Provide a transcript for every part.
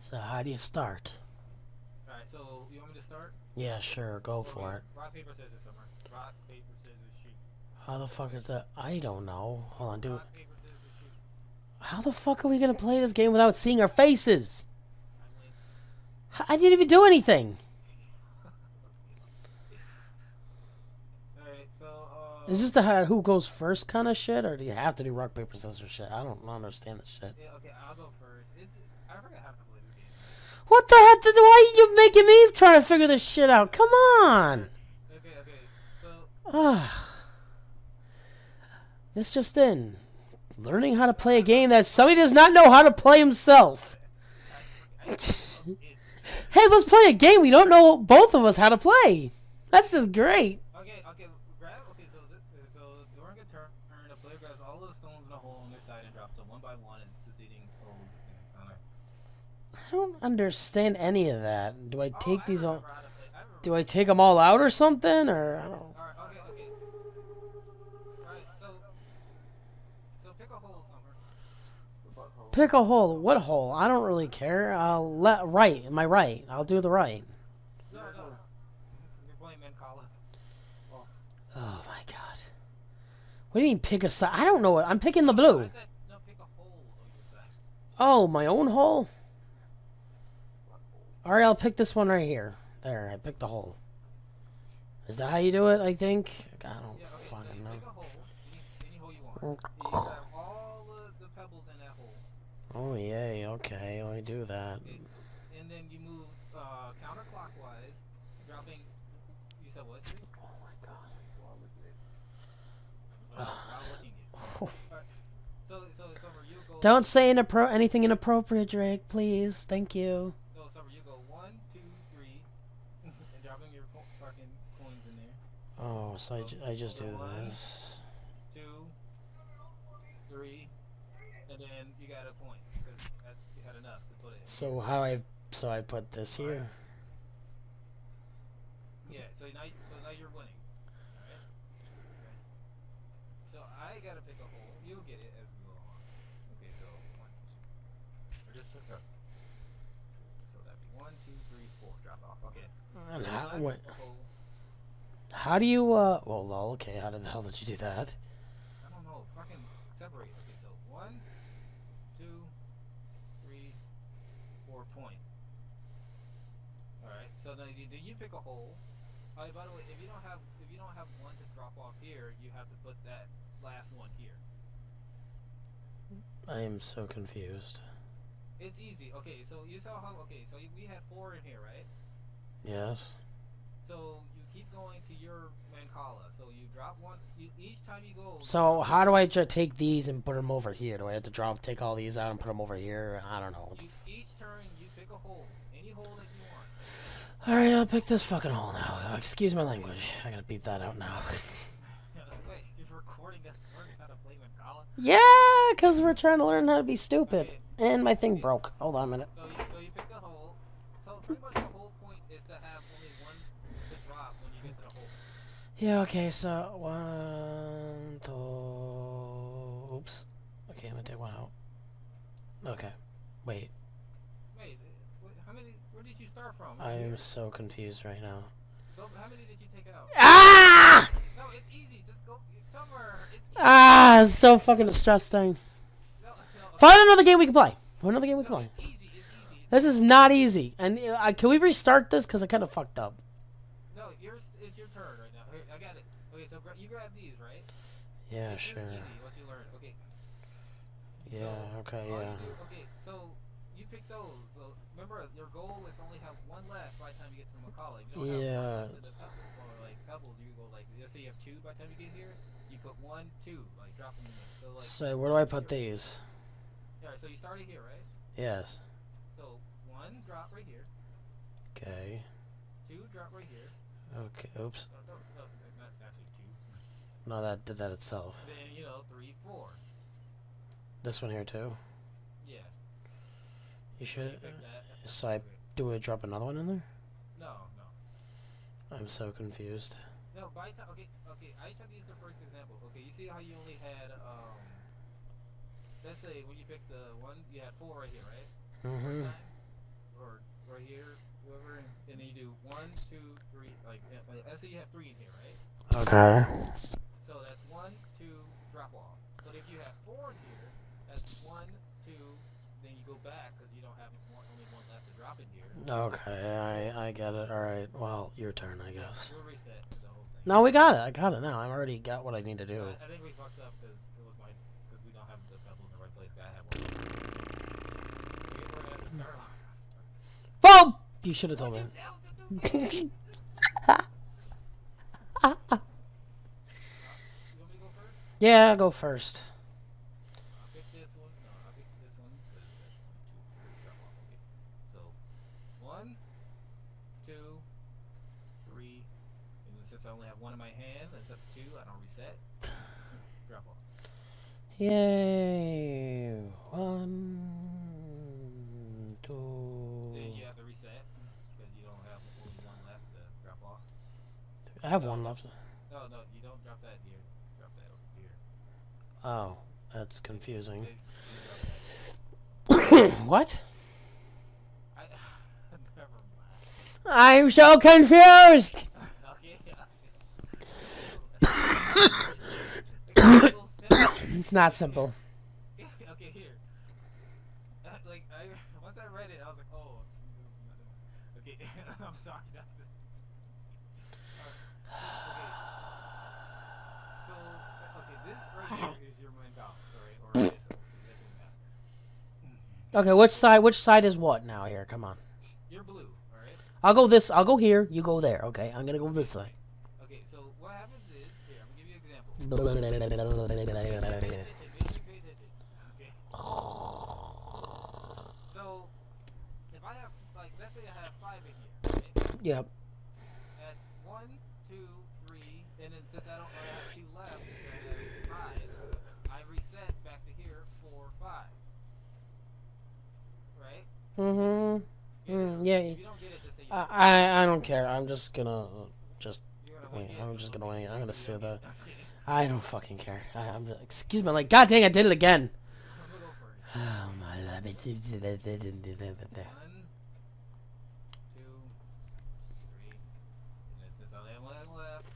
So how do you start? Alright, so you want me to start? Yeah, sure, go for Okay. it. Rock, paper, scissors, Summer. Rock, paper, scissors, shoot. How the fuck is that? I don't know. Hold on, do it. Rock, paper, scissors, shoot. How the fuck are we gonna play this game without seeing our faces? I'm Link. I didn't even do anything. Alright, so, Is this the who goes first kind of shit, or do you have to do rock paper scissors shit? I don't understand this shit. yeah, okay, I'll go first. I forgot how to play this game. What the heck? Why are you making me try to figure this shit out? Come on. Okay, so, Ah, this just in. Learning how to play a game that somebody does not know how to play himself. I Hey, let's play a game we don't know both of us how to play. That's just great. okay, grab, so during a turn, the player grabs all the stones in the hole on their side and drops them one by one in succeeding holes in the counter. I don't understand any of that. Do I Oh, take I these all? remember how to play. I remember Do how I to play. take them all out or something? Or I don't. Alright, okay. Alright, so pick a hole, Summer. Pick a hole. What hole? I don't really care. Right. Am I right? I'll do the right. No. You're playing Mancala. Oh. Oh my god. What do you mean pick a side? I don't know what. I'm picking the blue. I said, no, pick a hole on your side. Oh, my own hole? Alright, I'll pick this one right here. There, I picked the hole. Is that how you do it, I think? I don't Yeah, okay, so fucking you know. pick a hole, any hole you want. You grab all the pebbles in that hole. Oh, yay, okay, let me do that. And then you move counterclockwise, dropping. You said what? Oh my god. While looking at. Alright, so Summer, you go. Don't say anything inappropriate, Drake, please. Thank you. No, Summer, you go 1, 2, 3, and dropping your fucking coins in there. Oh, so I just do One, this. 2, 3, and then you got a point because you had enough to put it in. So how do I... So I put this here? Yeah, so now you're winning. Alright? Okay. So I gotta pick a hole. You'll get it as we go along. Okay, so 1, 2. Or just pick up. So that'd be 1, 2, 3, 4. Drop off. Okay. And So how, I wait, pick a hole. how do you, well, okay, how the hell did you do that? I don't know. Fucking separate. Okay, so 1, 2, 3, 4 point. Alright, so then you pick a hole. By the way, if you don't have one to drop off here, you have to put that last one here. I am so confused. It's easy. Okay, so you saw how. Okay, so we had 4 in here, right? Yes? So you keep going to your Mancala. So you drop one. Each time you go. So how do I take these and put them over here? Do I have to take all these out and put them over here? I don't know. Each turn you pick a hole, any hole that you want. Alright, I'll pick this fucking hole now. Excuse my language. I gotta beat that out now. Wait, you're recording us learning how to play Mancala? Yeah, because we're trying to learn how to be stupid. Okay. And my thing broke. Hold on a minute. So you pick a hole. So pretty much the whole point is to have only one to drop when you get to the hole. Yeah, okay, so 1, 2... Oops. Okay, I'm gonna take one out. Okay. Wait. Wait, how many? Where did you start from? I am so confused right now. How many did you take out? Ah! No, it's easy. Just go somewhere. It's easy. Ah, it's so fucking distressing. No, Find another game we can play. Find another game we can no, play. it's easy. It's easy. This is not easy. And can we restart this? Because I kind of fucked up. No, it's your turn right now. Here, I got it. Okay, so you grab these, right? Yeah, It's sure. really easy once you learn. Okay. Yeah, So, okay, all you yeah. okay, so you pick those. So remember, your goal is to only have one left by the time you get to the Macaulay. If you don't have one left in the pebbles, or like pebbles, you go like, let's say you have 2 by the time you get here. You put 1, 2, like drop them in there. So like. So where do I put these? Yeah, so you started here, right? Yes. So 1 drop right here. Okay. 2 drop right here. Okay. Oops. No, not actually 2. No, that did that itself. Then 3, 4. This one here too. Yeah. You So should. you pick that. So I drop another one in there? No. I'm so confused. No, by time. Okay. I took use the first example. Okay, you see how you only had let's say when you picked the one, you had 4 right here, right? Mm-hmm. First time? or right here, whoever, and then you do 1, 2, 3. Let's say you have 3 in here, right? Okay. So that's 1, 2, drop off. But if you have 4 in here, that's 1, 2. Then you go back because you don't have only one left to drop in here. Okay, I get it. All right. Well, your turn, I guess. We'll reset the whole thing. No, we got it. I got it now. I already got what I need to do. I think we fucked up because we don't have the pebbles in the right place. Gotta have one. We're gonna have to start off. Boom! You should have told me. You want me to go first? Yeah, go first. I'll pick this one. No, I'll pick this one because that's 1, 2, 3. Drop off. Okay. So 1, 2, 3. And then since I only have 1 in my hand, instead of 2, I don't reset. Drop off. Yay! 1, 2. Then you have to reset because you don't have only 1 left to drop off. I have 1 left. No, you don't drop that here. Drop that over here. Oh, that's confusing. You drop that. What? Never mind. I'm so confused! Okay. It's not simple. Okay, here. Once I read it, I was like, oh. Okay, I'm sorry. Okay, this right here is your main boss, alright? Or okay, so that doesn't matter. Okay, which side is what now here? Come on. You're blue, alright? I'll go here, you go there, okay? I'm gonna go this way. Okay, so what happens is, here, I'm gonna give you an example. Okay. So, if I have, let's say I have 5 in here, right? Yep. That's 1, 2, 3, and then since I have 2 left, since I have 5, I reset back to here for 5. Right? Yeah. If you don't get it, just say I don't care. I'm just gonna wait. I'm gonna say that. I don't fucking care. I'm just, excuse me. Like, god dang, I did it again. Oh my lord. 1, 2, 3, and then since I only have 1 left,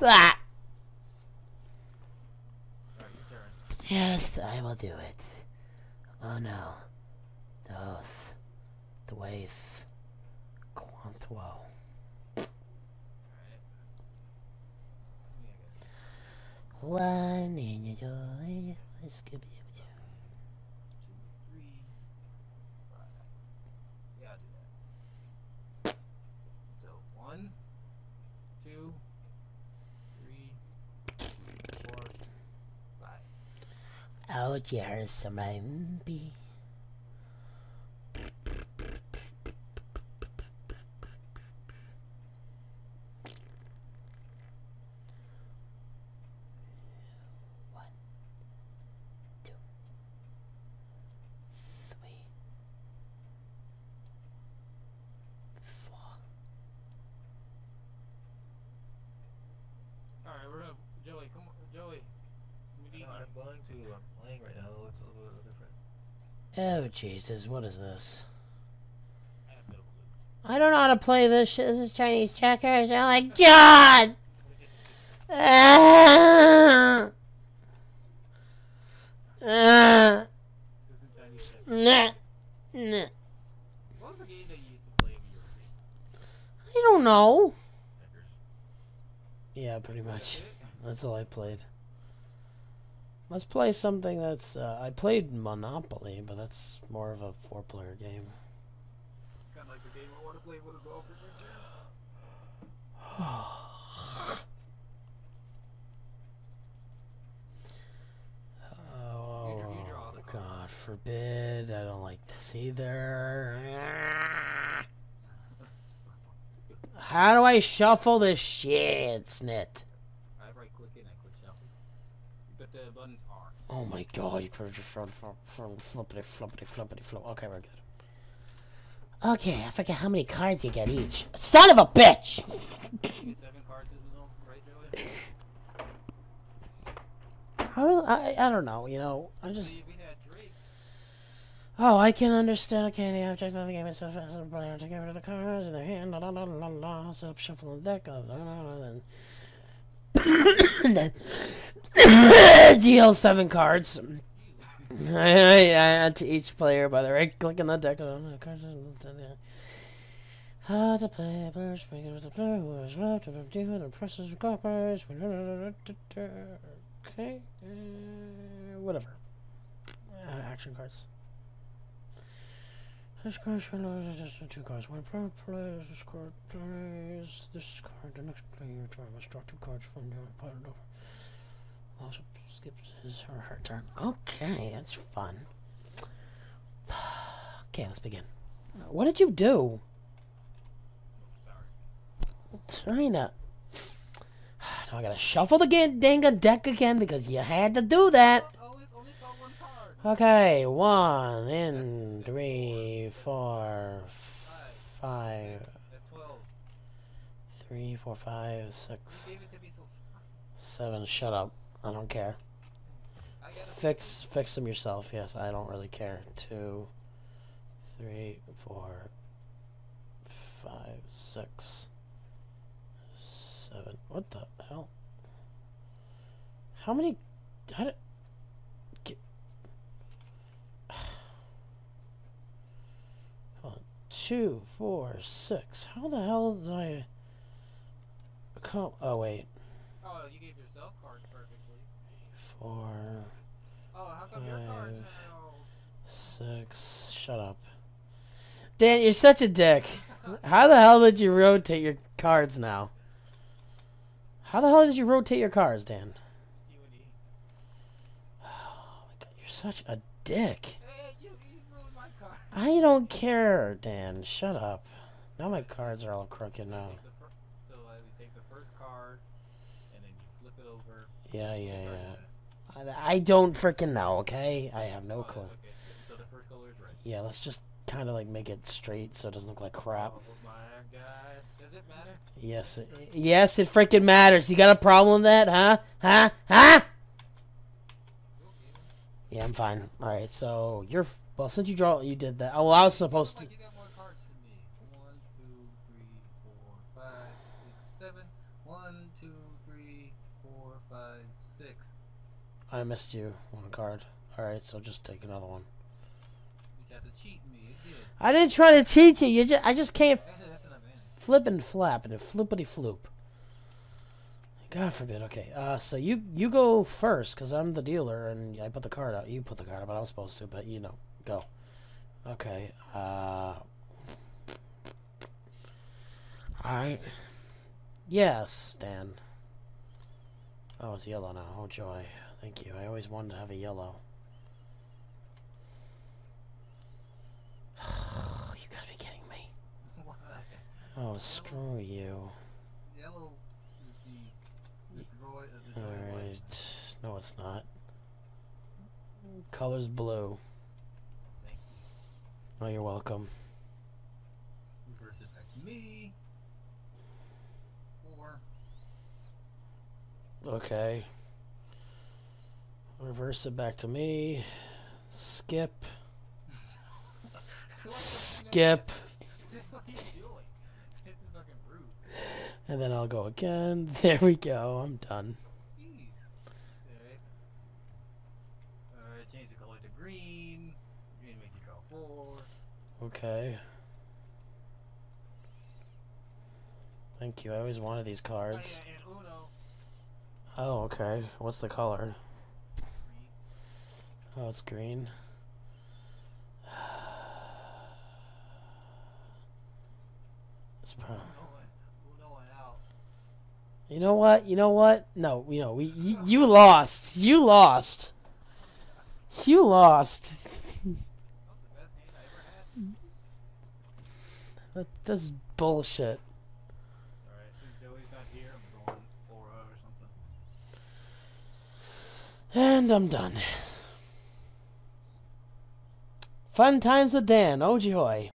Ah! Alright, your turn. Yes, I will do it. Oh no. The ways. Quanto. Alright. One in your joy. Let's give it 2, 3, 5. Yeah, I'll do that. So 1, 2, 3, 4, 5. Oh, dear, some be. Alright, we're gonna Joey, come on, Joey. We need I'm going to. I'm playing right now. It's a little bit different. Oh, Jesus, what is this? I have no clue. I don't know how to play this shit. This is Chinese checkers. Oh my god! This isn't Chinese checkers. Nah. What was the game that you used to play when you were a kid? I don't know. Checkers. Yeah, pretty much. That's it? That's all I played. Let's play something that's... I played Monopoly, but that's more of a 4-player game. Kind of like the game I want to play with us all for Oh, you draw the card. God forbid. I don't like this either. How do I shuffle this shit, snit? I right click it and I click shuffle. But the buttons are. Oh my god, you could have just flippity flop. Okay, we're good. Okay, I forget how many cards you get each. Son of a bitch! You get 7 cards in the middle, right, Joey? I don't know, you know, I just... We had Drake. Oh, I can understand. Okay, the object of the game is so fast as the player to get rid of the cards in their hand. La la la la la. Set up shuffle the deck. Then deal 7 cards. I add to each player by the right click on the deck. How to play players speaking with the player who is left to deal the presses cards. Okay, whatever. Action cards. This card just 2 cards. When a player plays this card, plays this card, the next player must draw 2 cards from the pile over. Also skips his or her turn. Okay, that's fun. Okay, let's begin. What did you do? China. Now I gotta shuffle the dang deck again because you had to do that. Only saw 1 card. Okay, 1, in 3, 4, 5. That's 12. 3, 4, 5, 6, You gave it to me so 7. Shut up. I don't care. I gotta Fix them yourself. Yes, I don't really care. 2, 3, 4, 5, 6, 7. What the hell? How many? How did? Get, 2, 4, 6. How the hell did I come? Oh wait. Oh, you gave yourself cards perfectly. 4, Oh, how come your cards 5, now? 6. Shut up. Dan, you're such a dick. How the hell did you rotate your cards now? How the hell did you rotate your cards, Dan? UNE. Oh my god, you're such a dick. Hey, you ruined my card. I don't care, Dan. Shut up. Now my cards are all crooked now. So we take the first card, and then you flip it over. Yeah. I don't freaking know, okay? I have no clue. Okay. So the first color is red. Yeah, let's just kind of like make it straight so it doesn't look like crap. Oh my god. Does it matter? Yes, it freaking matters. You got a problem with that, huh? Huh? Yeah, I'm fine. All right, so well, since you did that. Oh, well, I was supposed to. You got more cards than me. 1, 2, 3, 4, 5, 6, 7. 1, 2, 3, 4, 5, 6. I missed you 1 card. All right, so just take another one. You tried to cheat me. It did. I didn't try to cheat you. I just can't That's an advantage. flip and flap and flippity floop. God forbid. Okay, so you go first because I'm the dealer and I put the card out. You put the card out, but I was supposed to. But go. Okay. Yes, Dan. Oh, it's yellow now. Oh joy. Thank you. I always wanted to have a yellow. You gotta be kidding me. Why? Oh, screw you. Yellow is the droid of the droid. Alright. No, it's not. Color's blue. Thank Oh, you're welcome. you. Reverse it back to me. 4. Okay. Reverse it back to me. Skip. Skip. What are you doing? This is fucking rude. And then I'll go again. There we go. I'm done. Jeez. Alright. Alright, change the color to green. Green makes you draw 4. Okay. Thank you. I always wanted these cards. Oh, yeah, and Uno. Oh, okay. What's the color? Green. Oh, it's green. It's probably. Uno and out. You know what? You know what? No, you lost. You lost. You lost. That was the best hand I ever had. That's bullshit. Alright, since Joey's not here, I'm going Aura or something. And I'm done. Fun times with Dan. Oh joy.